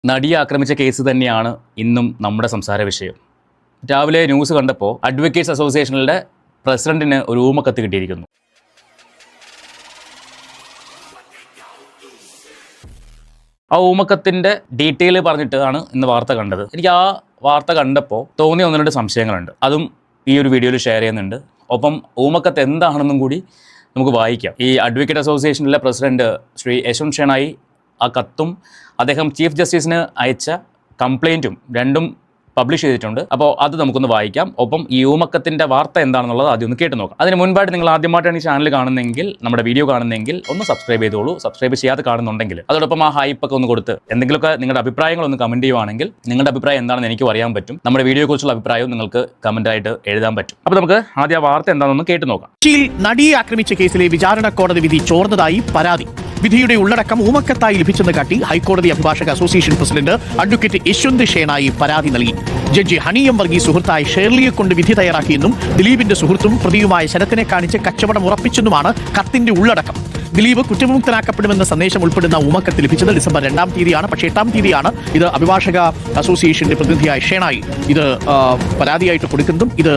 നടിയെ ആക്രമിച്ച കേസ് തന്നെയാണ് ഇന്നും നമ്മുടെ സംസാര വിഷയം. രാവിലെ ന്യൂസ് കണ്ടപ്പോൾ അഡ്വക്കേറ്റ്സ് അസോസിയേഷനിലെ പ്രസിഡന്റിന് ഒരു ഊമക്കത്ത് കിട്ടിയിരിക്കുന്നു. ആ ഊമക്കത്തിൻ്റെ ഡീറ്റെയിൽ പറഞ്ഞിട്ടാണ് ഇന്ന് വാർത്ത കണ്ടത്. എനിക്ക് ആ വാർത്ത കണ്ടപ്പോൾ തോന്നിയ ഒന്ന് രണ്ട് സംശയങ്ങളുണ്ട്. അതും ഈ ഒരു വീഡിയോയിൽ ഷെയർ ചെയ്യുന്നുണ്ട്. ഒപ്പം ഊമക്കത്ത് എന്താണെന്നും കൂടി നമുക്ക് വായിക്കാം. ഈ അഡ്വക്കേറ്റ് അസോസിയേഷനിലെ പ്രസിഡന്റ് ശ്രീ യശ്വന്ത് ഷേണായി ആ കത്തും അദ്ദേഹം ചീഫ് ജസ്റ്റിസിന് അയച്ച കംപ്ലയിൻറ്റും രണ്ടും പബ്ലിഷ് ചെയ്തിട്ടുണ്ട്. അപ്പോൾ അത് നമുക്കൊന്ന് വായിക്കാം. ഒപ്പം ഈ ഊമക്കത്തിൻ്റെ വാർത്ത എന്താണെന്നുള്ളത് ആദ്യം ഒന്ന് കേട്ട് നോക്കാം. അതിന് മുൻപായിട്ട് നിങ്ങൾ ആദ്യമായിട്ടാണ് ഈ ചാനൽ കാണുന്നതെങ്കിൽ, നമ്മുടെ വീഡിയോ കാണുന്നതെങ്കിൽ ഒന്ന് സബ്സ്ക്രൈബ് ചെയ്തോളൂ. സബ്സ്ക്രൈബ് ചെയ്യാതെ കാണുന്നുണ്ടെങ്കിൽ അതോടൊപ്പം ആ ഹൈപ്പൊക്കെ ഒന്ന് കൊടുത്ത് എന്തെങ്കിലുമൊക്കെ നിങ്ങളുടെ അഭിപ്രായങ്ങളൊന്ന് കമൻറ്റ് ചെയ്യുവാണെങ്കിൽ നിങ്ങളുടെ അഭിപ്രായം എന്താണെന്ന് എനിക്ക് അറിയാൻ പറ്റും. നമ്മുടെ വീഡിയോയെക്കുറിച്ചുള്ള അഭിപ്രായവും നിങ്ങൾക്ക് കമൻറ്റായിട്ട് എഴുതാൻ പറ്റും. അപ്പോൾ നമുക്ക് ആദ്യം ആ വാർത്ത എന്താണെന്ന് കേട്ട് നോക്കാം. കൊച്ചിയിൽ നടിയെ ആക്രമിച്ച കേസിലെ വിചാരണ കോടതി വിധി ചോർന്നതായി പരാതി. വിധിയുടെ ഉള്ളടക്കം ഊമക്കത്തായി ലഭിച്ചെന്ന് കാട്ടി ഹൈക്കോടതി അഭിഭാഷക association president advocate Yashwant Shenoy പരാതി നൽകി. ജഡ്ജി ഹണി എം വർഗീസ് സുഹൃത്തായ ഷേർലിയെ കൊണ്ട് വിധി തയ്യാറാക്കിയെന്നും ദിലീപിന്റെ സുഹൃത്തും പ്രതിയുമായ ശരത്തിനെ കാണിച്ച് കച്ചവടം ഉറപ്പിച്ചെന്നുമാണ് കത്തിന്റെ ഉള്ളടക്കം. ദിലീപ് കുറ്റവിമുക്തനാക്കപ്പെടുമെന്ന സന്ദേശം ഉൾപ്പെടുന്ന ഊമക്കത്ത് ലഭിച്ചത് ഡിസംബർ 2-ാം തീയതിയാണ്. പക്ഷേ 8-ാം തീയതിയാണ് ഇത് അഭിഭാഷക അസോസിയേഷന്റെ പ്രതിനിധിയായ ഷേണായി ഇത് പരാതിയായിട്ട് കൊടുക്കുന്നതും ഇത്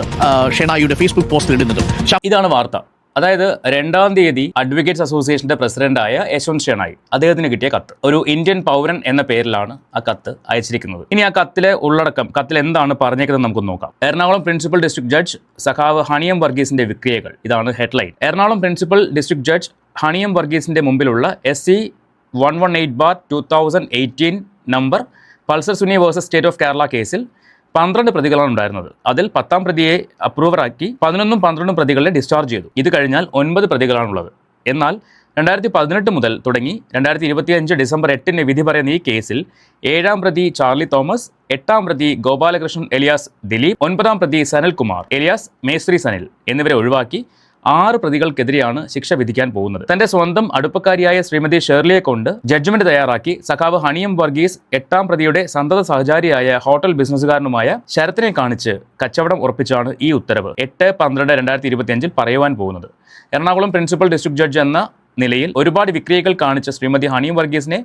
ഷേണായിയുടെ ഫേസ്ബുക്ക് പോസ്റ്റിൽ ഇടുന്നതും. ഇതാണ് വാർത്ത. അതായത് 2-ാം തീയതി അഡ്വക്കേറ്റ്സ് അസോസിയേഷന്റെ പ്രസിഡന്റായ യശ്വന്ത് ഷേണായി അദ്ദേഹത്തിന് കിട്ടിയ കത്ത്. ഒരു ഇന്ത്യൻ പൗരൻ എന്ന പേരിലാണ് ആ കത്ത് അയച്ചിരിക്കുന്നത്. ഇനി ആ കത്തിലെ ഉള്ളടക്കം, കത്തിൽ എന്താണ് പറഞ്ഞേക്കുന്നത് നമുക്ക് നോക്കാം. എറണാകുളം പ്രിൻസിപ്പൽ ഡിസ്ട്രിക്ട് ജഡ്ജ് സഖാവ് ഹണി എം വർഗീസിന്റെ വിക്രിയകൾ, ഇതാണ് headline. Ernakulam principal district judge honey M വർഗീസിന്റെ മുമ്പിലുള്ള SC 118/2018 number Pulsar Suni versus state of Kerala കേസിൽ 12 പ്രതികളാണ് ഉണ്ടായിരുന്നത്. അതിൽ 10-ാം പ്രതിയെ അപ്രൂവറാക്കി 11ഉം 12ഉം പ്രതികളെ ഡിസ്ചാർജ് ചെയ്തു. ഇത് കഴിഞ്ഞാൽ 9 പ്രതികളാണുള്ളത്. എന്നാൽ 2018 മുതൽ തുടങ്ങി 2025 ഡിസംബർ 8-ന് വിധി പറയുന്ന ഈ കേസിൽ 7-ാം പ്രതി ചാർലി തോമസ്, 8-ാം പ്രതി ഗോപാലകൃഷ്ണൻ എലിയാസ് ദിലീപ്, 9-ാം പ്രതി സനൽകുമാർ എലിയാസ് മേസ്ത്രി സനിൽ എന്നിവരെ ഒഴിവാക്കി 6 പ്രതികൾക്കെതിരെയാണ് ശിക്ഷ വിധിക്കാൻ പോകുന്നത്. തന്റെ സ്വന്തം അടുപ്പക്കാരിയായ ശ്രീമതി ഷേർലിയെ കൊണ്ട് ജഡ്ജ്മെന്റ് തയ്യാറാക്കി സഖാവ് ഹണി എം വർഗീസ് 8-ാം പ്രതിയുടെ സന്തത സഹചാരിയായ ഹോട്ടൽ ബിസിനസ്സുകാരനുമായ ശരത്തിനെ കാണിച്ച് കച്ചവടം ഉറപ്പിച്ചാണ് ഈ ഉത്തരവ് 8/12/2025 പറയുവാൻ പോകുന്നത്. എറണാകുളം പ്രിൻസിപ്പൽ ഡിസ്ട്രിക്ട് ജഡ്ജ് എന്ന നിലയിൽ ഒരുപാട് വിക്രിയകൾ കാണിച്ച ശ്രീമതി ഹണി എം വർഗീസിനെ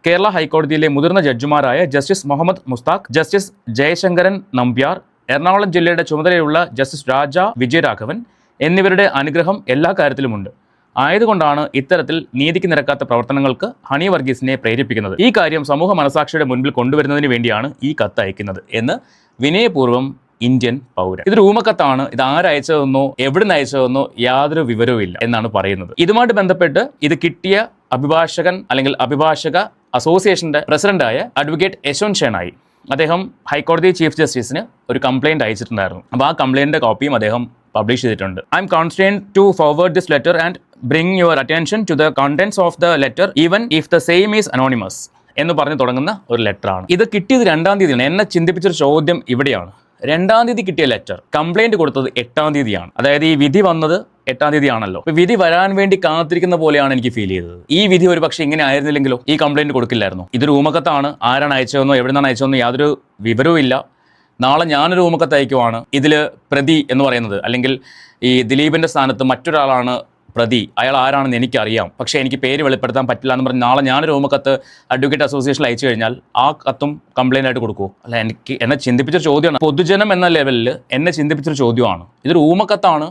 കേരള ഹൈക്കോടതിയിലെ മുതിർന്ന ജഡ്ജിമാരായ ജസ്റ്റിസ് മുഹമ്മദ് മുസ്താഖ്, ജസ്റ്റിസ് ജയശങ്കരൻ നമ്പ്യാർ, എറണാകുളം ജില്ലയുടെ ചുമതലയുള്ള ജസ്റ്റിസ് രാജ വിജയരാഘവൻ എന്നിവരുടെ അനുഗ്രഹം എല്ലാ കാര്യത്തിലുമുണ്ട്. ആയതുകൊണ്ടാണ് ഇത്തരത്തിൽ നീതിക്ക് നിരക്കാത്ത പ്രവർത്തനങ്ങൾക്ക് ഹണി വർഗീസിനെ പ്രേരിപ്പിക്കുന്നത്. ഈ കാര്യം സമൂഹ മനസാക്ഷിയുടെ മുൻപിൽ കൊണ്ടുവരുന്നതിന് വേണ്ടിയാണ് ഈ കത്ത് അയക്കുന്നത് എന്ന് വിനയപൂർവ്വം ഇന്ത്യൻ പൗരൻ. ഇതൊരു ഊമക്കത്താണ്. ഇത് ആരയച്ചതെന്നോ എവിടുന്ന് അയച്ചതെന്നോ യാതൊരു വിവരവും ഇല്ല എന്നാണ് പറയുന്നത്. ഇതുമായിട്ട് ബന്ധപ്പെട്ട് ഇത് കിട്ടിയ അഭിഭാഷകൻ അല്ലെങ്കിൽ അഭിഭാഷക അസോസിയേഷന്റെ പ്രസിഡന്റായ അഡ്വക്കേറ്റ് യശ്വന്ത് ഷേണായി അദ്ദേഹം ഹൈക്കോടതി ചീഫ് ജസ്റ്റിസിന് ഒരു കംപ്ലയിന്റ് അയച്ചിട്ടുണ്ടായിരുന്നു. അപ്പോൾ ആ കംപ്ലയിന്റിന്റെ കോപ്പിയും അദ്ദേഹം പബ്ലിഷ് ചെയ്തിട്ടുണ്ട്. I am constrained to forward this letter and bring your attention to the contents of the letter even if the same is anonymous എന്ന് പറഞ്ഞ് തുടങ്ങുന്ന ഒരു ലെറ്ററാണ്. ഇത് കിട്ടിയത് 2-ാം തീയതിയാണ്. എന്നെ ചിന്തിപ്പിച്ചൊരു ചോദ്യം ഇവിടെയാണ്. 2-ാം തീയതി കിട്ടിയ ലെറ്റർ, കംപ്ലയിന്റ് കൊടുത്തത് 8-ാം തീയതിയാണ്. അതായത് ഈ വിധി വന്നത് 8-ാം തീയതിയാണല്ലോ. അപ്പോൾ വിധി വരാൻ വേണ്ടി കാത്തിരിക്കുന്ന പോലെയാണ് എനിക്ക് ഫീൽ ചെയ്തത്. ഈ വിധി ഒരു പക്ഷേ ഇങ്ങനെ ആയിരുന്നില്ലെങ്കിലോ ഈ കംപ്ലയിന്റ് കൊടുക്കില്ലായിരുന്നു. ഇതൊരു ഊമക്കത്താണ്. ആരാണ് അയച്ചതെന്നോ എവിടെ നിന്നാണ് അയച്ചതെന്നോ യാതൊരു വിവരവും ഇല്ല. നാളെ ഞാനൊരു ഊമക്കത്ത് അയക്കുവാണ്. ഇതിൽ പ്രതി എന്ന് പറയുന്നത് അല്ലെങ്കിൽ ഈ ദിലീപിൻ്റെ സ്ഥാനത്ത് മറ്റൊരാളാണ് പ്രതി, അയാൾ ആരാണെന്ന് എനിക്കറിയാം, പക്ഷേ എനിക്ക് പേര് വെളിപ്പെടുത്താൻ പറ്റില്ല എന്ന് പറഞ്ഞ് നാളെ ഞാനൊരു ഊമക്കത്ത് അഡ്വക്കേറ്റ് അസോസിയേഷനിൽ അയച്ചു കഴിഞ്ഞാൽ ആ കത്തും കംപ്ലയിൻ്റ് ആയിട്ട് കൊടുക്കുമോ? അല്ല, എന്നെ ചിന്തിപ്പിച്ചൊരു ചോദ്യമാണ്. പൊതുജനം എന്ന ലെവലിൽ എന്നെ ചിന്തിപ്പിച്ചൊരു ചോദ്യമാണ്. ഇതൊരു ഊമക്കത്താണ്.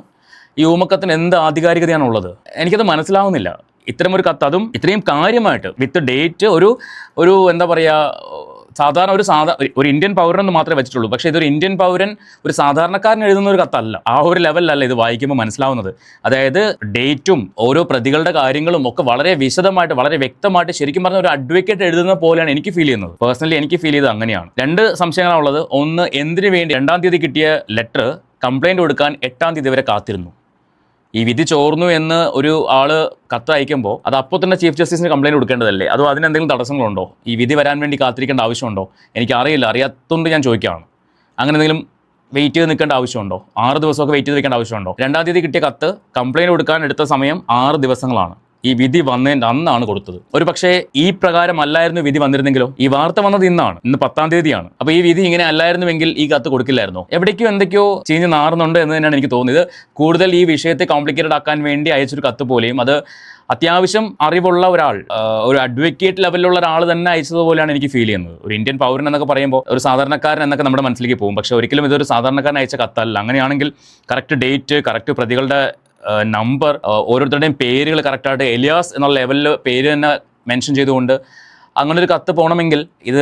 ഈ ഊമക്കത്തിന് എന്ത് ആധികാരികതയാണുള്ളത്? എനിക്കത് മനസ്സിലാവുന്നില്ല. ഇത്തരമൊരു കത്ത്, അതും ഇത്രയും കാര്യമായിട്ട് വിത്ത് ഡേറ്റ്, ഒരു എന്താ പറയുക, സാധാരണ ഒരു ഇന്ത്യൻ പൗരനെന്ന് മാത്രമേ വെച്ചിട്ടുള്ളൂ. പക്ഷേ ഇതൊരു ഇന്ത്യൻ പൗരൻ ഒരു സാധാരണക്കാരൻ എഴുതുന്ന ഒരു കത്തല്ല. ആ ഒരു ലെവലിലല്ല ഇത് വായിക്കുമ്പോൾ മനസ്സിലാവുന്നത്. അതായത് ഡേറ്റും ഓരോ പ്രതികളുടെ കാര്യങ്ങളും ഒക്കെ വളരെ വിശദമായിട്ട് വളരെ വ്യക്തമായിട്ട് ശരിക്കും പറഞ്ഞ ഒരു അഡ്വക്കേറ്റ് എഴുതുന്ന പോലെയാണ് എനിക്ക് ഫീൽ ചെയ്യുന്നത്. പേഴ്സണലി എനിക്ക് ഫീൽ ചെയ്തത് അങ്ങനെയാണ്. 2 സംശയങ്ങളാണുള്ളത്. ഒന്ന്, എന്തിനു വേണ്ടി 2-ാം തീയതി കിട്ടിയ ലെറ്റർ കംപ്ലയിൻറ്റ് കൊടുക്കാൻ 8-ാം തീയതി വരെ കാത്തിരുന്നു? ഈ വിധി ചോർന്നു എന്ന് ഒരു ആള് കത്ത് അയക്കുമ്പോൾ അത് അപ്പോൾ തന്നെ ചീഫ് ജസ്റ്റിസിന് കംപ്ലയിൻറ്റ് കൊടുക്കേണ്ടതല്ലേ? അതോ അതിനെന്തെങ്കിലും തടസ്സങ്ങളുണ്ടോ? ഈ വിധി വരാൻ വേണ്ടി കാത്തിരിക്കേണ്ട ആവശ്യമുണ്ടോ? എനിക്കറിയില്ല, അറിയാത്തതുകൊണ്ട് ഞാൻ ചോദിക്കുകയാണ്. അങ്ങനെ എന്തെങ്കിലും വെയിറ്റ് ചെയ്ത് നിൽക്കേണ്ട ആവശ്യമുണ്ടോ? 6 ദിവസമൊക്കെ വെയിറ്റ് ചെയ്ത് നിൽക്കേണ്ട ആവശ്യമുണ്ടോ? 2-ാം തീയതി കിട്ടിയ കത്ത് കംപ്ലയിൻറ്റ് കൊടുക്കാൻ എടുത്ത സമയം 6 ദിവസങ്ങളാണ്. ഈ വിധി വന്നതിൻ്റെ അന്നാണ് കൊടുത്തത്. ഒരു പക്ഷേ ഈ പ്രകാരം അല്ലായിരുന്നു വിധി വന്നിരുന്നെങ്കിലോ? ഈ വാർത്ത വന്നത് ഇന്ന് 10-ാം തീയതിയാണ്. അപ്പോൾ ഈ വിധി ഇങ്ങനെ അല്ലായിരുന്നുവെങ്കിൽ ഈ കത്ത് കൊടുക്കില്ലായിരുന്നോ? എവിടേക്കോ എന്തൊക്കെയോ ചീഞ്ഞ് നാറുന്നുണ്ട് എന്ന് തന്നെയാണ് എനിക്ക് തോന്നിയത്. കൂടുതൽ ഈ വിഷയത്തെ കോംപ്ലിക്കേറ്റഡ് ആക്കാൻ വേണ്ടി അയച്ചൊരു കത്ത് പോലെയും അത് അത്യാവശ്യം അറിവുള്ള ഒരാൾ, ഒരു അഡ്വക്കേറ്റ് ലെവലിലുള്ള ഒരാൾ തന്നെ അയച്ചതുപോലെയാണ് എനിക്ക് ഫീൽ ചെയ്യുന്നത്. ഒരു ഇന്ത്യൻ പൗരൻ എന്നൊക്കെ പറയുമ്പോൾ ഒരു സാധാരണക്കാരൻ എന്നൊക്കെ നമ്മുടെ മനസ്സിലേക്ക് പോകും. പക്ഷേ ഒരിക്കലും ഇതൊരു സാധാരണക്കാരൻ അയച്ച കത്തല്ല. അങ്ങനെയാണെങ്കിൽ കറക്റ്റ് ഡേറ്റ്, കറക്റ്റ് പ്രതികളുടെ നമ്പർ, ഓരോരുത്തരുടെയും പേരുകൾ കറക്റ്റായിട്ട് എലിയാസ് എന്നുള്ള ലെവലിൽ പേര് തന്നെ മെൻഷൻ ചെയ്തുകൊണ്ട് അങ്ങനൊരു കത്ത് പോകണമെങ്കിൽ ഇത്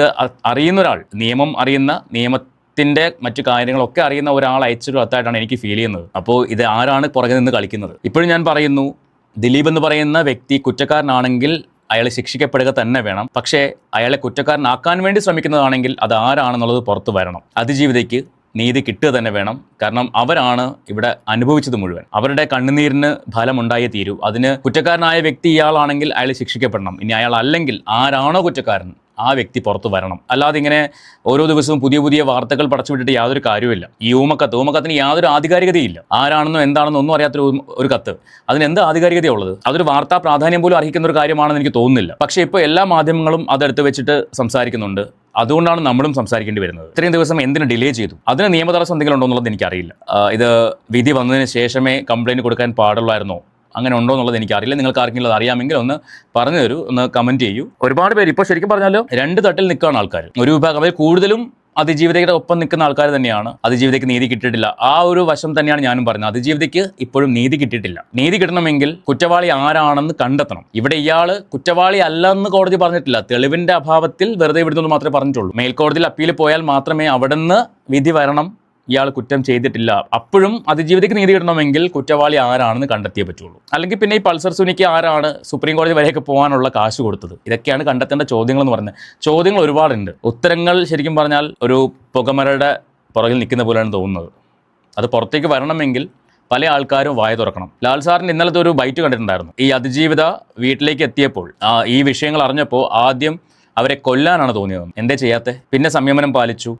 അറിയുന്ന ഒരാൾ, നിയമം അറിയുന്ന, നിയമത്തിൻ്റെ മറ്റു കാര്യങ്ങളൊക്കെ അറിയുന്ന ഒരാൾ അയച്ചൊരു കത്തായിട്ടാണ് എനിക്ക് ഫീൽ ചെയ്യുന്നത്. അപ്പോൾ ഇത് ആരാണ് പുറകെ നിന്ന് കളിക്കുന്നത്? ഇപ്പോഴും ഞാൻ പറയുന്നു, ദിലീപ് എന്ന് പറയുന്ന വ്യക്തി കുറ്റക്കാരനാണെങ്കിൽ അയാൾ ശിക്ഷിക്കപ്പെടുക തന്നെ വേണം. പക്ഷേ അയാളെ കുറ്റക്കാരനാക്കാൻ വേണ്ടി ശ്രമിക്കുന്നതാണെങ്കിൽ അത് ആരാണെന്നുള്ളത് പുറത്തു വരണം. അതിജീവിതയ്ക്ക് നീതി കിട്ടുക തന്നെ വേണം. കാരണം അവരാണ് ഇവിടെ അനുഭവിച്ചത് മുഴുവൻ. അവരുടെ കണ്ണുനീരിന് ഫലമുണ്ടായേ തീരൂ. അതിന് കുറ്റക്കാരനായ വ്യക്തി ഇയാളാണെങ്കിൽ അയാൾ ശിക്ഷിക്കപ്പെടണം. ഇനി അയാൾ അല്ലെങ്കിൽ ആരാണോ കുറ്റക്കാരൻ ആ വ്യക്തി പുറത്തു വരണം. അല്ലാതെ ഇങ്ങനെ ഓരോ ദിവസവും പുതിയ പുതിയ വാർത്തകൾ പടച്ചുവിട്ടിട്ട് യാതൊരു കാര്യമില്ല. ഈ ഊമക്കത്തിന് യാതൊരു ആധികാരികതയില്ല. ആരാണെന്നോ എന്താണെന്നോ ഒന്നും അറിയാത്തൊരു ഒരു കത്ത്, അതിന് എന്ത് ആധികാരികതയുള്ളത്? അതൊരു വാർത്താ പ്രാധാന്യം പോലും അർഹിക്കുന്ന ഒരു കാര്യമാണെന്ന് എനിക്ക് തോന്നുന്നില്ല. പക്ഷേ ഇപ്പോൾ എല്ലാ മാധ്യമങ്ങളും അതെടുത്ത് വെച്ചിട്ട് സംസാരിക്കുന്നുണ്ട്. അതുകൊണ്ടാണ് നമ്മളും സംസാരിക്കേണ്ടി വരുന്നത്. ഇത്രയും ദിവസം എന്തിന് ഡിലേ ചെയ്തു? അതിന് നിയമതടസ്സം എന്തെങ്കിലും ഉണ്ടോ എന്നുള്ളത് എനിക്കറിയില്ല. ഇത് വിധി വന്നതിന് ശേഷമേ കംപ്ലയിൻറ്റ് കൊടുക്കാൻ പാടുള്ളായിരുന്നോ, അങ്ങനെ ഉണ്ടോ എന്നുള്ളത് എനിക്കറിയില്ല. നിങ്ങൾക്ക് ആർക്കെങ്കിലും അറിയാമെങ്കിൽ ഒന്ന് പറഞ്ഞു തരൂ, ഒന്ന് കമൻറ്റ് ചെയ്യൂ. ഒരുപാട് പേര് ഇപ്പോൾ ശരിക്കും പറഞ്ഞാൽ രണ്ട് തട്ടിൽ നിൽക്കുകയാണ് ആൾക്കാർ. ഒരു വിഭാഗം, അവർ കൂടുതലും അതിജീവിതയുടെ ഒപ്പം നിൽക്കുന്ന ആൾക്കാർ തന്നെയാണ്. അതിജീവിതയ്ക്ക് നീതി കിട്ടിയിട്ടില്ല, ആ ഒരു വശം തന്നെയാണ് ഞാനും പറഞ്ഞത്. അതിജീവിതയ്ക്ക് ഇപ്പോഴും നീതി കിട്ടിയിട്ടില്ല. നീതി കിട്ടണമെങ്കിൽ കുറ്റവാളി ആരാണെന്ന് കണ്ടെത്തണം. ഇവിടെ ഇയാൾ കുറ്റവാളി അല്ലെന്ന് കോടതി പറഞ്ഞിട്ടില്ല. തെളിവിന്റെ അഭാവത്തിൽ വെറുതെ വിടുന്നു മാത്രമേ പറഞ്ഞിട്ടുള്ളൂ. മേൽക്കോടതിയിൽ അപ്പീൽ പോയാൽ മാത്രമേ അവിടുന്ന് വിധി വരണം ഇയാൾ കുറ്റം ചെയ്തിട്ടില്ല. അപ്പോഴും അതിജീവിതയ്ക്ക് നീതി കിട്ടണമെങ്കിൽ കുറ്റവാളി ആരാണെന്ന് കണ്ടെത്തിയേ പറ്റുള്ളൂ. അല്ലെങ്കിൽ പിന്നെ ഈ പൾസർ സുനിക്ക് ആരാണ് സുപ്രീം കോടതി വരെയൊക്കെ പോകാനുള്ള കാശ് കൊടുത്തത്? ഇതൊക്കെയാണ് കണ്ടെത്തേണ്ട ചോദ്യങ്ങൾ എന്ന് പറയുന്നത്. ചോദ്യങ്ങൾ ഒരുപാടുണ്ട്. ഉത്തരങ്ങൾ ശരിക്കും പറഞ്ഞാൽ ഒരു പുകമരയുടെ പുറകിൽ നിൽക്കുന്ന പോലെയാണ് തോന്നുന്നത്. അത് പുറത്തേക്ക് വരണമെങ്കിൽ പല ആൾക്കാരും വായ തുറക്കണം. ലാൽ സാറിൻ്റെ ഇന്നലത്തെ ഒരു ബൈറ്റ് കണ്ടിട്ടുണ്ടായിരുന്നു. ഈ അതിജീവിത വീട്ടിലേക്ക് എത്തിയപ്പോൾ ഈ വിഷയങ്ങൾ അറിഞ്ഞപ്പോൾ ആദ്യം അവരെ കൊല്ലാനാണ് തോന്നിയത്. എന്തേ ചെയ്യാത്തെ? പിന്നെ സംയമനം പാലിച്ചു.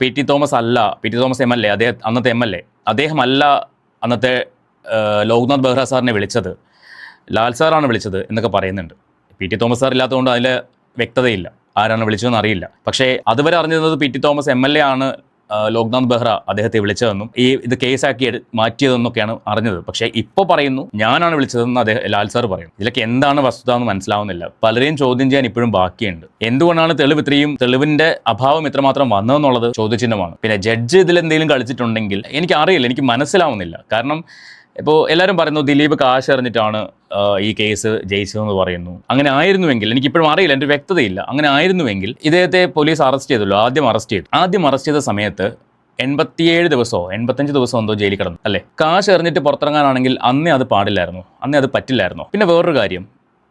പി ടി തോമസ് MLA, അന്നത്തെ MLA അദ്ദേഹമല്ല അന്നത്തെ ലോക്നാഥ് ബെഹ്റ സാറിനെ വിളിച്ചത്, ലാൽ സാറാണ് വിളിച്ചത് എന്നൊക്കെ പറയുന്നുണ്ട്. പി ടി തോമസ് സാർ ഇല്ലാത്തതുകൊണ്ട് അതിൽ വ്യക്തതയില്ല, ആരാണ് വിളിച്ചതെന്ന് അറിയില്ല. പക്ഷേ അതുവരെ അറിഞ്ഞിരുന്നത് പി ടി തോമസ് MLA ആണ് ലോക്നാഥ് ബെഹ്റ അദ്ദേഹത്തെ വിളിച്ചതെന്നും ഇത് കേസാക്കി മാറ്റിയതെന്നൊക്കെയാണ് അറിഞ്ഞത്. പക്ഷേ ഇപ്പോൾ പറയുന്നു ഞാനാണ് വിളിച്ചതെന്ന് ലാൽ സാർ പറയുന്നു. ഇതിലൊക്കെ എന്താണ് വസ്തുത എന്ന് മനസ്സിലാവുന്നില്ല. പലരെയും ചോദ്യം ചെയ്യാൻ ഇപ്പോഴും ബാക്കിയുണ്ട്. എന്തുകൊണ്ടാണ് തെളിവിന്റെ അഭാവം ഇത്രമാത്രം വന്നതെന്നുള്ളത് ചോദ്യചിഹ്നമാണ്. പിന്നെ ജഡ്ജ് ഇതിലെന്തെങ്കിലും കളിച്ചിട്ടുണ്ടെങ്കിൽ എനിക്കറിയില്ല, എനിക്ക് മനസ്സിലാവുന്നില്ല. കാരണം ഇപ്പോൾ എല്ലാവരും പറയുന്നു ദിലീപ് കാശ് എറിഞ്ഞിട്ടാണ് ഈ കേസ് ജയിച്ചതെന്ന് പറയുന്നു. അങ്ങനെ ആയിരുന്നുവെങ്കിൽ, എനിക്കിപ്പോഴും അറിയില്ല, എൻ്റെ വ്യക്തതയില്ല. അങ്ങനെ ആയിരുന്നുവെങ്കിൽ ഇദ്ദേഹത്തെ പോലീസ് അറസ്റ്റ് ചെയ്തല്ലോ. ആദ്യം അറസ്റ്റ് ചെയ്ത സമയത്ത് 87 ദിവസമോ 85 ദിവസമോ എന്തോ ജയിലിൽ കിടന്നു അല്ലേ? കാശ് എറിഞ്ഞിട്ട് പുറത്തിറങ്ങാനാണെങ്കിൽ അന്നേ അത് പാടില്ലായിരുന്നു, അന്നേ അത് പറ്റില്ലായിരുന്നു. പിന്നെ വേറൊരു കാര്യം,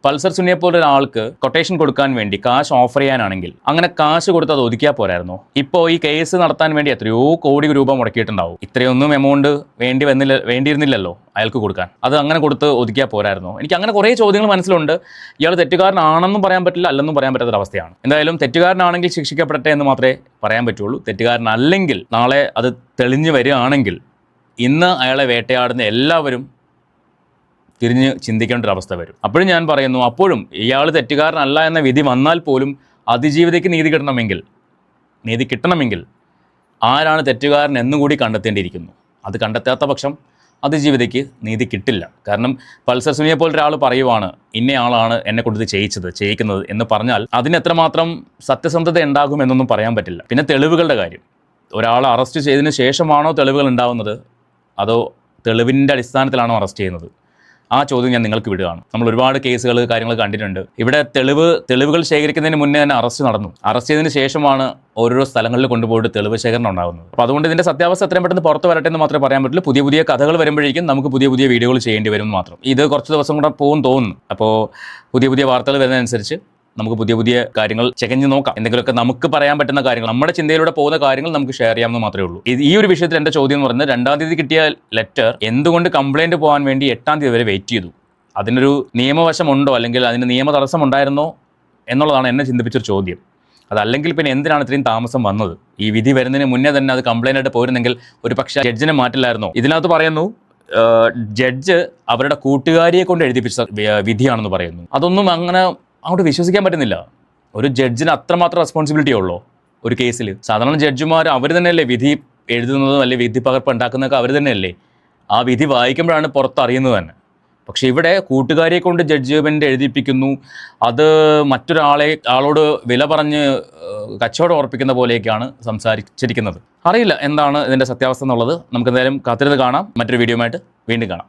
പൾസർ സുനിയെ പോലെ ഒരാൾക്ക് കൊട്ടേഷൻ കൊടുക്കാൻ വേണ്ടി കാശ് ഓഫർ ചെയ്യാനാണെങ്കിൽ അങ്ങനെ കാശ് കൊടുത്ത് അത് ഒതുക്കിയാൽ പോരായിരുന്നു. ഇപ്പോൾ ഈ കേസ് നടത്താൻ വേണ്ടി എത്രയോ കോടി രൂപ മുടക്കിയിട്ടുണ്ടാവും. ഇത്രയൊന്നും എമൗണ്ട് വേണ്ടിയിരുന്നില്ലല്ലോ അയാൾക്ക് കൊടുക്കാൻ. അത് അങ്ങനെ കൊടുത്ത് ഒതുക്കിയാൽ പോരായിരുന്നു. എനിക്ക് അങ്ങനെ കുറേ ചോദ്യങ്ങൾ മനസ്സിലുണ്ട്. ഇയാൾ തെറ്റുകാരനാണെന്നും പറയാൻ പറ്റില്ല, അല്ലെന്നും പറയാൻ പറ്റാത്തൊരവസ്ഥയാണ്. എന്തായാലും തെറ്റുകാരനാണെങ്കിൽ ശിക്ഷിക്കപ്പെടട്ടെ എന്ന് മാത്രമേ പറയാൻ പറ്റുള്ളൂ. തെറ്റുകാരനല്ലെങ്കിൽ, നാളെ അത് തെളിഞ്ഞു വരികയാണെങ്കിൽ ഇന്ന് അയാളെ വേട്ടയാടുന്ന എല്ലാവരും തിരിഞ്ഞ് ചിന്തിക്കേണ്ട ഒരു അവസ്ഥ വരും. അപ്പോഴും ഞാൻ പറയുന്നു, അപ്പോഴും ഇയാൾ തെറ്റുകാരനല്ല എന്ന വിധി വന്നാൽ പോലും അതിജീവിതയ്ക്ക് നീതി കിട്ടണമെങ്കിൽ ആരാണ് തെറ്റുകാരൻ എന്നുകൂടി കണ്ടെത്തേണ്ടിയിരിക്കുന്നു. അത് കണ്ടെത്താത്ത പക്ഷം അതിജീവിതയ്ക്ക് നീതി കിട്ടില്ല. കാരണം പൾസർ സുനിയെ പോലെ ഒരാൾ പറയുവാണ് ഇന്നയാളാണ് എന്നെ കൊണ്ട് ചെയ്യിക്കുന്നത് എന്ന് പറഞ്ഞാൽ അതിന് എത്രമാത്രം സത്യസന്ധത ഉണ്ടാകുമെന്നൊന്നും പറയാൻ പറ്റില്ല. പിന്നെ തെളിവുകളുടെ കാര്യം, ഒരാളെ അറസ്റ്റ് ചെയ്തതിന് ശേഷമാണോ തെളിവുകൾ ഉണ്ടാവുന്നത്, അതോ തെളിവിൻ്റെ അടിസ്ഥാനത്തിലാണോ അറസ്റ്റ് ചെയ്യുന്നത്? ആ ചോദ്യം ഞാൻ നിങ്ങൾക്ക് വിടുകയാണ്. നമ്മൾ ഒരുപാട് കേസുകൾ കാര്യങ്ങൾ കണ്ടിട്ടുണ്ട്. ഇവിടെ തെളിവുകൾ ശേഖരിക്കുന്നതിന് മുന്നേ തന്നെ അറസ്റ്റ് ചെയ്തതിന് ശേഷമാണ് ഓരോ സ്ഥലങ്ങളിൽ കൊണ്ടുപോയിട്ട് തെളിവ് ശേഖരണം ഉണ്ടാകുന്നത്. അപ്പോൾ അതുകൊണ്ട് ഇതിൻ്റെ സത്യാവസ്ഥ എത്രയും പെട്ടെന്ന് പുറത്ത് വരട്ടെ എന്ന് മാത്രമേ പറയാൻ പറ്റുള്ളൂ. പുതിയ കഥകൾ വരുമ്പോഴേക്കും നമുക്ക് പുതിയ വീഡിയോകൾ ചെയ്യേണ്ടി വരും മാത്രം. ഇത് കുറച്ച് ദിവസം കൂടെ പോകും തോന്നുന്നു. അപ്പോൾ പുതിയ വാർത്തകൾ വരുന്നതനുസരിച്ച് നമുക്ക് പുതിയ കാര്യങ്ങൾ ചെകഞ്ഞ് നോക്കാം. എന്തെങ്കിലുമൊക്കെ നമുക്ക് പറയാൻ പറ്റുന്ന കാര്യങ്ങൾ, നമ്മുടെ ചിന്തയിലൂടെ പോകുന്ന കാര്യങ്ങൾ നമുക്ക് ഷെയർ ചെയ്യാമെന്ന് മാത്രമേ ഉള്ളൂ. ഈ ഒരു വിഷയത്തിൽ എൻ്റെ ചോദ്യം എന്ന് പറയുന്നത്, 2-ാം തീയതി കിട്ടിയ ലെറ്റർ എന്തുകൊണ്ട് കംപ്ലയിൻറ്റ് പോകാൻ വേണ്ടി 8-ാം തീയതി വരെ വെയിറ്റ് ചെയ്തു? അതിനൊരു നിയമവശമുണ്ടോ, അല്ലെങ്കിൽ അതിന് നിയമ തടസ്സം ഉണ്ടായിരുന്നോ എന്നുള്ളതാണ് എന്നെ ചിന്തിപ്പിച്ചൊരു ചോദ്യം. അതല്ലെങ്കിൽ പിന്നെ എന്തിനാണ് ഇത്രയും താമസം വന്നത്? ഈ വിധി വരുന്നതിന് മുന്നേ തന്നെ അത് കംപ്ലയിൻ്റ് ആയിട്ട് പോയിരുന്നെങ്കിൽ ഒരു പക്ഷേ ജഡ്ജിനെ മാറ്റില്ലായിരുന്നോ? ഇതിനകത്ത് പറയുന്നു ജഡ്ജ് അവരുടെ കൂട്ടുകാരിയെ കൊണ്ട് എഴുതിപ്പിച്ച വിധിയാണെന്ന് പറയുന്നു. അതൊന്നും അങ്ങനെ അങ്ങോട്ട് വിശ്വസിക്കാൻ പറ്റുന്നില്ല. ഒരു ജഡ്ജിന് അത്രമാത്രം റെസ്പോൺസിബിലിറ്റി ഉള്ളോ ഒരു കേസിൽ? സാധാരണ ജഡ്ജിമാർ അവർ തന്നെയല്ലേ വിധി എഴുതുന്നതും അല്ലെങ്കിൽ വിധി പകർപ്പ് ഉണ്ടാക്കുന്നതൊക്കെ അവർ തന്നെയല്ലേ. ആ വിധി വായിക്കുമ്പോഴാണ് പുറത്തറിയുന്നത് തന്നെ. പക്ഷേ ഇവിടെ കൂട്ടുകാരിയെ കൊണ്ട് ജഡ്ജ്മെൻ്റ് എഴുതിപ്പിക്കുന്നു. അത് ആളോട് വില പറഞ്ഞ് കച്ചവടം ഉറപ്പിക്കുന്ന പോലെയൊക്കെയാണ് സംസാരിച്ചിരിക്കുന്നത്. അറിയില്ല എന്താണ് ഇതിൻ്റെ സത്യാവസ്ഥ എന്നുള്ളത്. നമുക്ക് എന്തായാലും കാത്തിരുന്ന് കാണാം. മറ്റൊരു വീഡിയോയുമായിട്ട് വീണ്ടും കാണാം.